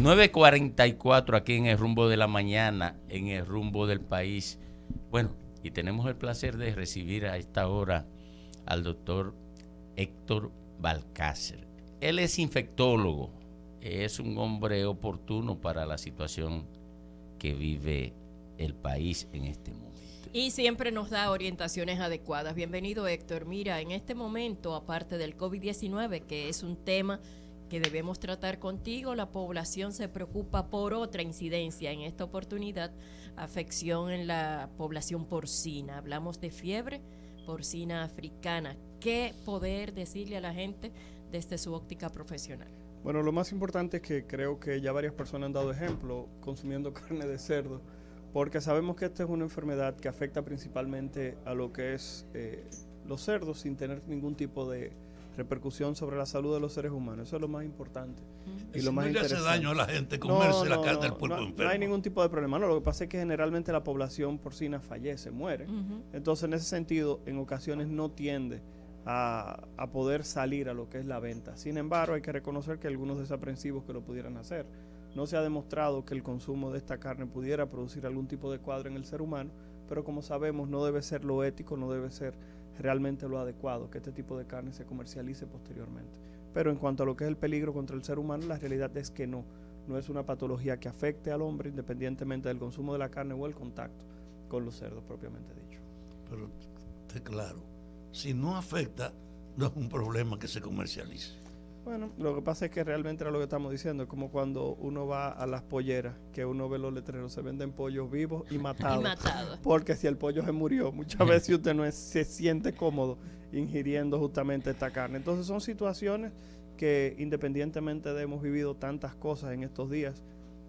9:44 aquí en el rumbo de la mañana, en el rumbo del país. Bueno, y tenemos el placer de recibir a esta hora al doctor Héctor Balcácer. Él es infectólogo, es un hombre oportuno para la situación que vive el país en este momento. Y siempre nos da orientaciones adecuadas. Bienvenido, Héctor. Mira, en este momento, aparte del COVID-19, que es un tema que debemos tratar contigo, la población se preocupa por otra incidencia. En esta oportunidad, afección en la población porcina. Hablamos de fiebre porcina africana. ¿Qué poder decirle a la gente desde su óptica profesional? Bueno, lo más importante es que creo que ya varias personas han dado ejemplo consumiendo carne de cerdo, porque sabemos que esta es una enfermedad que afecta principalmente a lo que es los cerdos sin tener ningún tipo de repercusión sobre la salud de los seres humanos. Eso es lo más importante. Y lo más no le hace daño a la gente comerse la carne del puerco enfermo. No hay ningún tipo de problema. No, lo que pasa es que generalmente la población porcina fallece, muere. Entonces, en ese sentido, en ocasiones no tiende a poder salir a lo que es la venta. Sin embargo, hay que reconocer que algunos desaprensivos que lo pudieran hacer. No se ha demostrado que el consumo de esta carne pudiera producir algún tipo de cuadro en el ser humano, pero como sabemos no debe ser lo ético, no debe ser realmente lo adecuado que este tipo de carne se comercialice posteriormente. Pero en cuanto a lo que es el peligro contra el ser humano, la realidad es que no es una patología que afecte al hombre independientemente del consumo de la carne o el contacto con los cerdos propiamente dicho. Pero esté claro, si no afecta, no es un problema que se comercialice. Bueno, lo que pasa es que realmente era lo que estamos diciendo, es como cuando uno va a las polleras, que uno ve los letreros, se venden pollos vivos y matados. Porque si el pollo se murió, muchas veces usted no se siente cómodo ingiriendo justamente esta carne. Entonces son situaciones que independientemente de hemos vivido tantas cosas en estos días,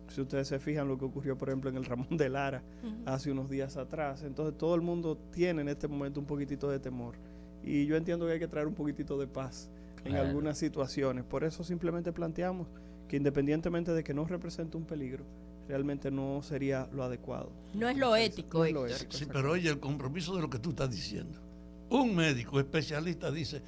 si ustedes se fijan lo que ocurrió por ejemplo en el Ramón de Lara hace unos días atrás, entonces todo el mundo tiene en este momento un poquitito de temor y yo entiendo que hay que traer un poquitito de paz en algunas situaciones. Por eso simplemente planteamos que independientemente de que no represente un peligro, realmente no sería lo adecuado. No es lo ético, Héctor. Sí, pero oye, el compromiso de lo que tú estás diciendo. Un médico especialista dice,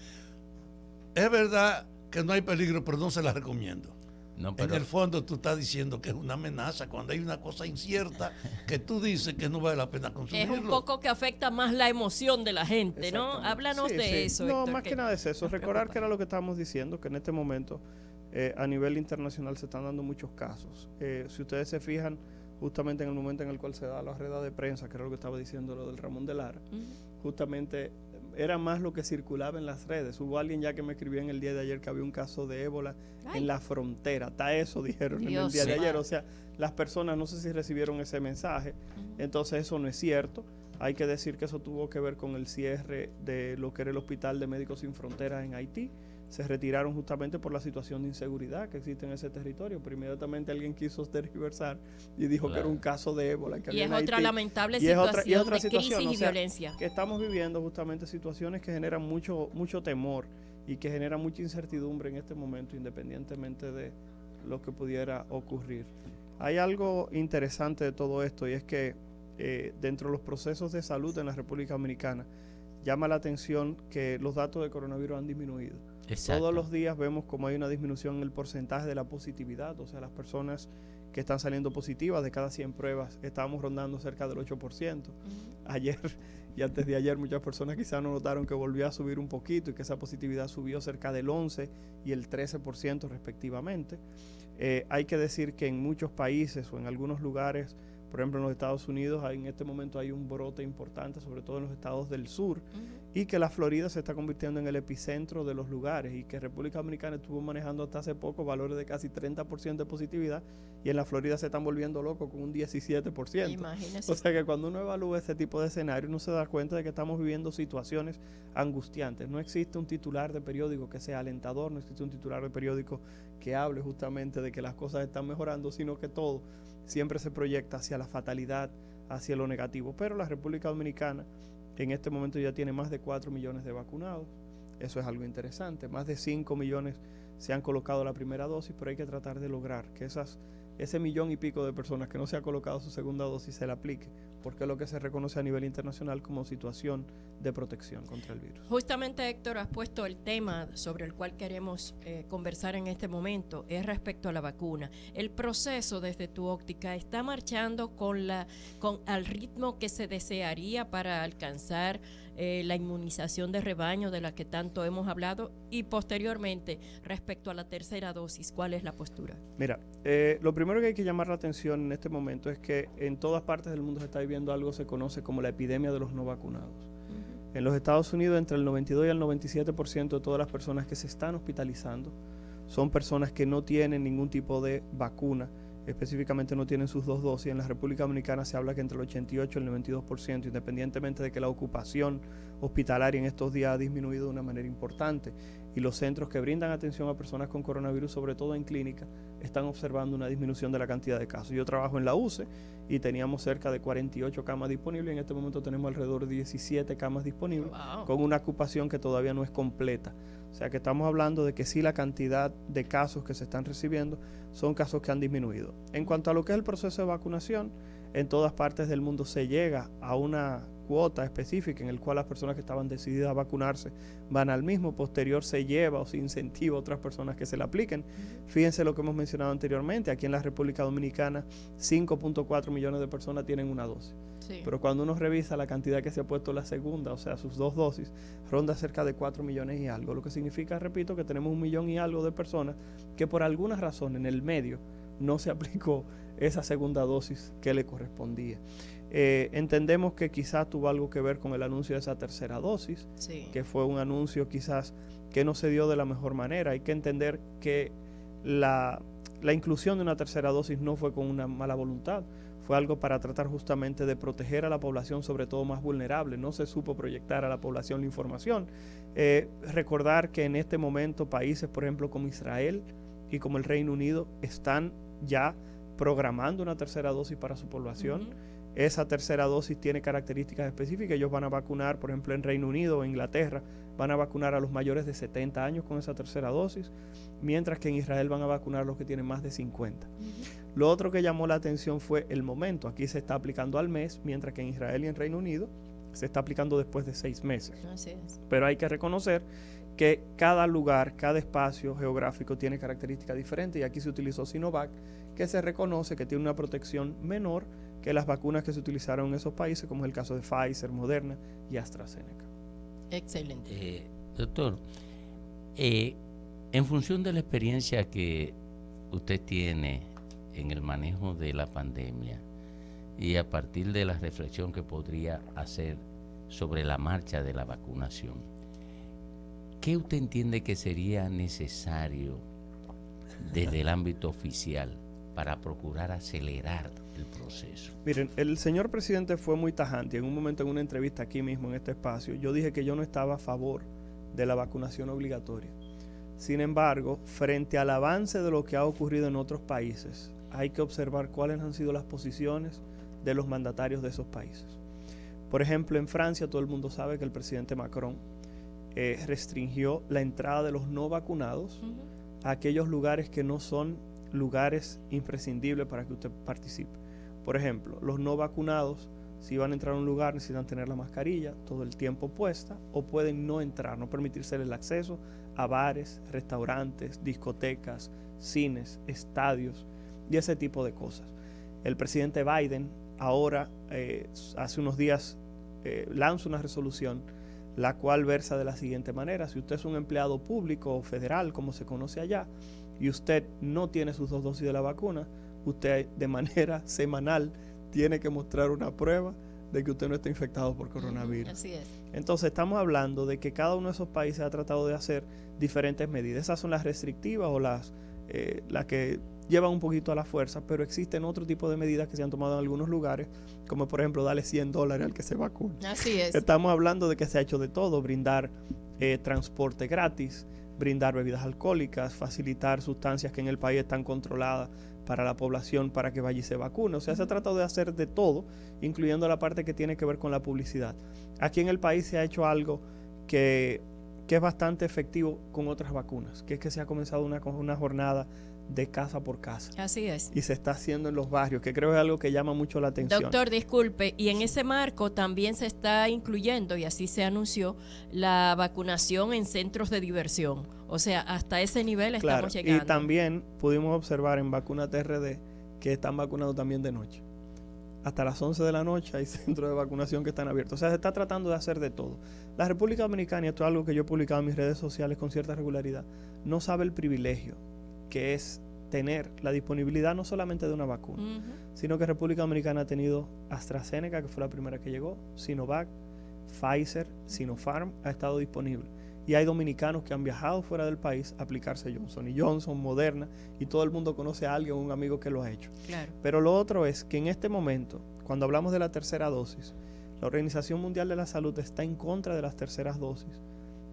es verdad que no hay peligro, pero no se la recomiendo. No, pero en el fondo tú estás diciendo que es una amenaza cuando hay una cosa incierta que tú dices que no vale la pena consumirlo. Es un poco que afecta más la emoción de la gente, ¿no? Háblanos de eso, No, Héctor, más que nada es eso. Recordar que era lo que estábamos diciendo, que en este momento a nivel internacional se están dando muchos casos. Si ustedes se fijan, justamente en el momento en el cual se da la rueda de prensa, que era lo que estaba diciendo lo del Ramón de Lara, justamente era más lo que circulaba en las redes. Hubo alguien ya que me escribió en el día de ayer que había un caso de ébola en la frontera. Hasta eso dijeron en el día de ayer. O sea, las personas no sé si recibieron ese mensaje. Entonces eso no es cierto. Hay que decir que eso tuvo que ver con el cierre de lo que era el Hospital de Médicos Sin Fronteras en Haití. Se retiraron justamente por la situación de inseguridad que existe en ese territorio, pero inmediatamente alguien quiso tergiversar y dijo que era un caso de ébola. Y es otra lamentable situación de crisis y violencia. Que estamos viviendo justamente situaciones que generan mucho temor y que generan mucha incertidumbre en este momento, independientemente de lo que pudiera ocurrir. Hay algo interesante de todo esto y es que dentro de los procesos de salud en la República Dominicana llama la atención que los datos de coronavirus han disminuido. Exacto. Todos los días vemos como hay una disminución en el porcentaje de la positividad, o sea, las personas que están saliendo positivas de cada 100 pruebas, estábamos rondando cerca del 8%. Ayer y antes de ayer muchas personas quizás no notaron que volvió a subir un poquito y que esa positividad subió cerca del 11% y el 13% respectivamente. Hay que decir que en muchos países o en algunos lugares, por ejemplo en los Estados Unidos, en este momento hay un brote importante, sobre todo en los estados del sur, y que la Florida se está convirtiendo en el epicentro de los lugares y que República Dominicana estuvo manejando hasta hace poco valores de casi 30% de positividad y en la Florida se están volviendo locos con un 17%. Imagínese. O sea que cuando uno evalúa este tipo de escenario uno se da cuenta de que estamos viviendo situaciones angustiantes. No existe un titular de periódico que sea alentador, no existe un titular de periódico que hable justamente de que las cosas están mejorando, sino que todo siempre se proyecta hacia la fatalidad, hacia lo negativo. Pero la República Dominicana en este momento ya tiene más de 4 millones de vacunados. Eso es algo interesante. Más de 5 millones se han colocado la primera dosis, pero hay que tratar de lograr que esas ese 1,000,000 y pico de personas que no se ha colocado su segunda dosis se la aplique, porque es lo que se reconoce a nivel internacional como situación de protección contra el virus. Justamente, Héctor, has puesto el tema sobre el cual queremos conversar en este momento, es respecto a la vacuna. El proceso, desde tu óptica, está marchando al ritmo que se desearía para alcanzar la inmunización de rebaño de la que tanto hemos hablado, y posteriormente respecto a la tercera dosis, ¿cuál es la postura? Mira, lo primero que hay que llamar la atención en este momento es que en todas partes del mundo se está viviendo algo que se conoce como la epidemia de los no vacunados. En los Estados Unidos, entre el 92 y el 97% de todas las personas que se están hospitalizando son personas que no tienen ningún tipo de vacuna, específicamente no tienen sus 2 dosis. En la República Dominicana se habla que entre el 88 y el 92%, independientemente de que la ocupación hospitalaria en estos días ha disminuido de una manera importante. Y los centros que brindan atención a personas con coronavirus, sobre todo en clínica, están observando una disminución de la cantidad de casos. Yo trabajo en la UCE y teníamos cerca de 48 camas disponibles. En este momento tenemos alrededor de 17 camas disponibles, con una ocupación que todavía no es completa. O sea que estamos hablando de que sí, la cantidad de casos que se están recibiendo son casos que han disminuido. En cuanto a lo que es el proceso de vacunación, en todas partes del mundo se llega a una cuota específica en el cual las personas que estaban decididas a vacunarse van al mismo. Posterior se lleva o se incentiva a otras personas que se la apliquen. Fíjense lo que hemos mencionado anteriormente, aquí en la República Dominicana 5.4 millones de personas tienen una dosis. Sí. Pero cuando uno revisa la cantidad que se ha puesto la segunda, o sea, sus 2 dosis, ronda cerca de 4 millones y algo, lo que significa, repito, que tenemos 1 millón y algo de personas que por alguna razón en el medio no se aplicó esa segunda dosis que le correspondía. Entendemos que quizás tuvo algo que ver con el anuncio de esa tercera dosis, sí, que fue un anuncio quizás que no se dio de la mejor manera. Hay que entender que la inclusión de una tercera dosis no fue con una mala voluntad, fue algo para tratar justamente de proteger a la población, sobre todo más vulnerable. No se supo proyectar a la población la información. Recordar que en este momento países, por ejemplo, como Israel y como el Reino Unido, están ya programando una tercera dosis para su población. Esa tercera dosis tiene características específicas. Ellos van a vacunar, por ejemplo, en Reino Unido o Inglaterra, van a vacunar a los mayores de 70 años con esa tercera dosis, mientras que en Israel van a vacunar a los que tienen más de 50. Lo otro que llamó la atención fue el momento. Aquí se está aplicando al mes, mientras que en Israel y en Reino Unido se está aplicando después de 6 meses. Así es. Pero hay que reconocer que cada lugar, cada espacio geográfico tiene características diferentes, y aquí se utilizó Sinovac, que se reconoce que tiene una protección menor que las vacunas que se utilizaron en esos países, como es el caso de Pfizer, Moderna y AstraZeneca. Excelente. Doctor, en función de la experiencia que usted tiene en el manejo de la pandemia y a partir de la reflexión que podría hacer sobre la marcha de la vacunación, ¿qué usted entiende que sería necesario desde el ámbito oficial para procurar acelerar el proceso? Miren, el señor presidente fue muy tajante. En un momento, en una entrevista aquí mismo en este espacio, yo dije que yo no estaba a favor de la vacunación obligatoria. Sin embargo, frente al avance de lo que ha ocurrido en otros países, hay que observar cuáles han sido las posiciones de los mandatarios de esos países. Por ejemplo, en Francia todo el mundo sabe que el presidente Macron restringió la entrada de los no vacunados a aquellos lugares que no son lugares imprescindibles para que usted participe. Por ejemplo, los no vacunados, si van a entrar a un lugar, necesitan tener la mascarilla todo el tiempo puesta, o pueden no entrar, no permitirse el acceso a bares, restaurantes, discotecas, cines, estadios y ese tipo de cosas. El presidente Biden ahora, hace unos días, lanza una resolución la cual versa de la siguiente manera: si usted es un empleado público o federal, como se conoce allá, y usted no tiene sus 2 dosis de la vacuna, usted de manera semanal tiene que mostrar una prueba de que usted no está infectado por coronavirus. Así es. Entonces estamos hablando de que cada uno de esos países ha tratado de hacer diferentes medidas. Esas son las restrictivas o las que llevan un poquito a la fuerza, pero existen otro tipo de medidas que se han tomado en algunos lugares, como por ejemplo darle $100 al que se vacune. Así es. Estamos hablando de que se ha hecho de todo: brindar transporte gratis, brindar bebidas alcohólicas, facilitar sustancias que en el país están controladas para la población para que vaya y se vacune. O sea, se ha tratado de hacer de todo, incluyendo la parte que tiene que ver con la publicidad. Aquí en el país se ha hecho algo que es bastante efectivo con otras vacunas, que es que se ha comenzado una jornada de casa por casa. Así es. Y se está haciendo en los barrios, que creo es algo que llama mucho la atención. Doctor, disculpe, y en ese marco también se está incluyendo, y así se anunció, la vacunación en centros de diversión. O sea, hasta ese nivel claro, estamos llegando. Y también pudimos observar en Vacúnate RD que están vacunando también de noche. Hasta las 11 de la noche hay centros de vacunación que están abiertos. O sea, se está tratando de hacer de todo. La República Dominicana, y esto es algo que yo he publicado en mis redes sociales con cierta regularidad, no sabe el privilegio que es tener la disponibilidad no solamente de una vacuna, sino que República Dominicana ha tenido AstraZeneca, que fue la primera que llegó, Sinovac, Pfizer, Sinopharm ha estado disponible. Y hay dominicanos que han viajado fuera del país a aplicarse Johnson & Johnson, Moderna, y todo el mundo conoce a alguien, un amigo que lo ha hecho. Claro. Pero lo otro es que en este momento, cuando hablamos de la tercera dosis, la Organización Mundial de la Salud está en contra de las terceras dosis,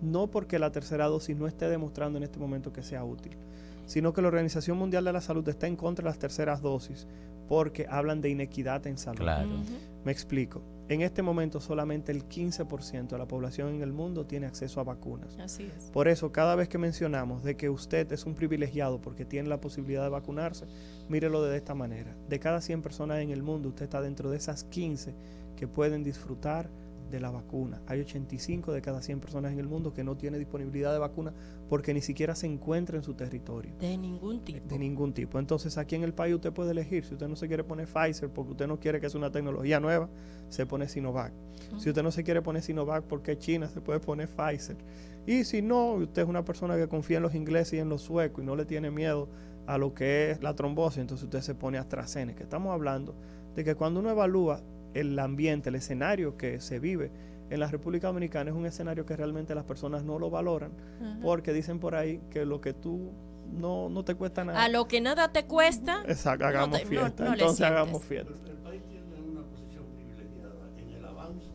no porque la tercera dosis no esté demostrando en este momento que sea útil, sino que la Organización Mundial de la Salud está en contra de las terceras dosis porque hablan de inequidad en salud. Claro. Me explico. En este momento solamente el 15% de la población en el mundo tiene acceso a vacunas. Así es. Por eso, cada vez que mencionamos de que usted es un privilegiado porque tiene la posibilidad de vacunarse, mírelo de esta manera. De cada 100 personas en el mundo, usted está dentro de esas 15 que pueden disfrutar de la vacuna. Hay 85 de cada 100 personas en el mundo que no tiene disponibilidad de vacuna porque ni siquiera se encuentra en su territorio. De ningún tipo. De ningún tipo. Entonces, aquí en el país usted puede elegir. Si usted no se quiere poner Pfizer porque usted no quiere que es una tecnología nueva, se pone Sinovac. Si usted no se quiere poner Sinovac porque es China, se puede poner Pfizer. Y si no, usted es una persona que confía en los ingleses y en los suecos y no le tiene miedo a lo que es la trombosis, entonces usted se pone AstraZeneca. Estamos hablando de que cuando uno evalúa el ambiente, el escenario que se vive en la República Dominicana, es un escenario que realmente las personas no lo valoran, porque dicen por ahí que lo que tú no te cuesta nada. A lo que nada te cuesta. Exacto, hagamos fiesta. No entonces hagamos fiesta. El país tiene una posición privilegiada en el avance,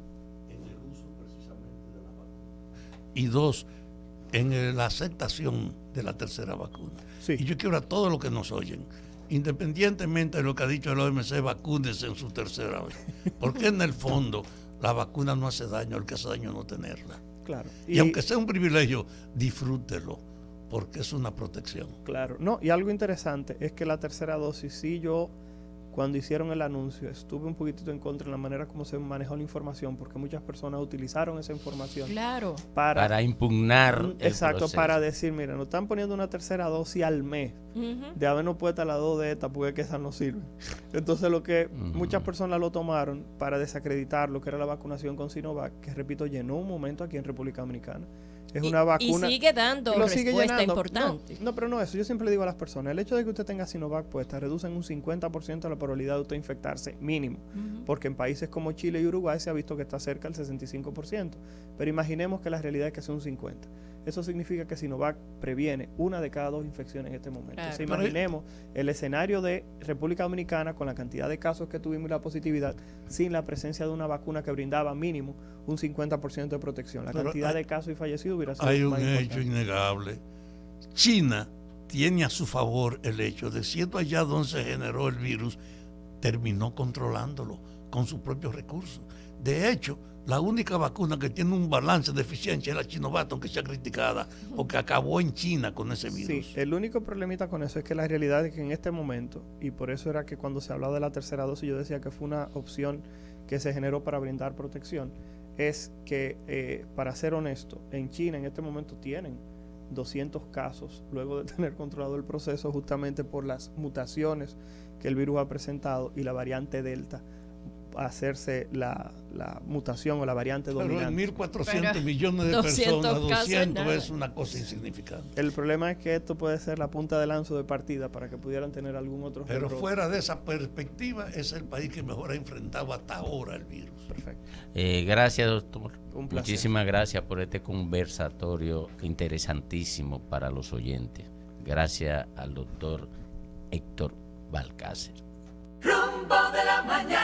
en el uso precisamente de la vacuna. Y dos, en la aceptación de la tercera vacuna. Sí. Y yo quiero a todos los que nos oyen, independientemente de lo que ha dicho el OMC, vacúnense en su tercera vez. Porque en el fondo la vacuna no hace daño, el que hace daño es no tenerla. Claro. Y aunque sea un privilegio, disfrútelo, porque es una protección. Claro. No, y algo interesante es que la tercera dosis, sí, yo cuando hicieron el anuncio estuve un poquitito en contra en la manera como se manejó la información, porque muchas personas utilizaron esa información para impugnar exacto, proceso. Para decir, mira, nos están poniendo una tercera dosis al mes, de habernos puesto la 2 de esta porque que esa no sirve. Entonces lo que muchas personas lo tomaron para desacreditar lo que era la vacunación con Sinovac, que repito, llenó un momento aquí en República Dominicana. Es una vacuna. Y sigue dando respuesta importante. No, pero no eso. Yo siempre le digo a las personas, el hecho de que usted tenga Sinovac puesta reduce en un 50% la probabilidad de usted infectarse, mínimo. Porque en países como Chile y Uruguay se ha visto que está cerca del 65%. Pero imaginemos que la realidad es que es un 50%. Eso significa que Sinovac previene 1 de cada 2 infecciones en este momento. Claro. Entonces, imaginemos el escenario de República Dominicana con la cantidad de casos que tuvimos y la positividad, sin la presencia de una vacuna que brindaba mínimo un 50% de protección. La cantidad de casos y fallecidos hubiera sido hay un más hecho innegable. China tiene a su favor el hecho de siendo allá donde se generó el virus, terminó controlándolo con sus propios recursos. De hecho, la única vacuna que tiene un balance de eficiencia es la Sinovac, aunque sea criticada, porque acabó en China con ese virus. Sí, el único problemita con eso es que la realidad es que en este momento, y por eso era que cuando se hablaba de la tercera dosis yo decía que fue una opción que se generó para brindar protección, es que, para ser honesto, en China en este momento tienen 200 casos luego de tener controlado el proceso justamente por las mutaciones que el virus ha presentado y la variante Delta hacerse la mutación o la variante dominante. Pero en 1.400 millones de personas, 200 es una cosa insignificante. El problema es que esto puede ser la punta de lanza de partida para que pudieran tener algún otro Pero fuera de esa perspectiva, es el país que mejor ha enfrentado hasta ahora el virus. Perfecto. Gracias, doctor. Un placer. Muchísimas gracias por este conversatorio interesantísimo para los oyentes. Gracias al doctor Héctor Balcácer. Rumbo de la mañana.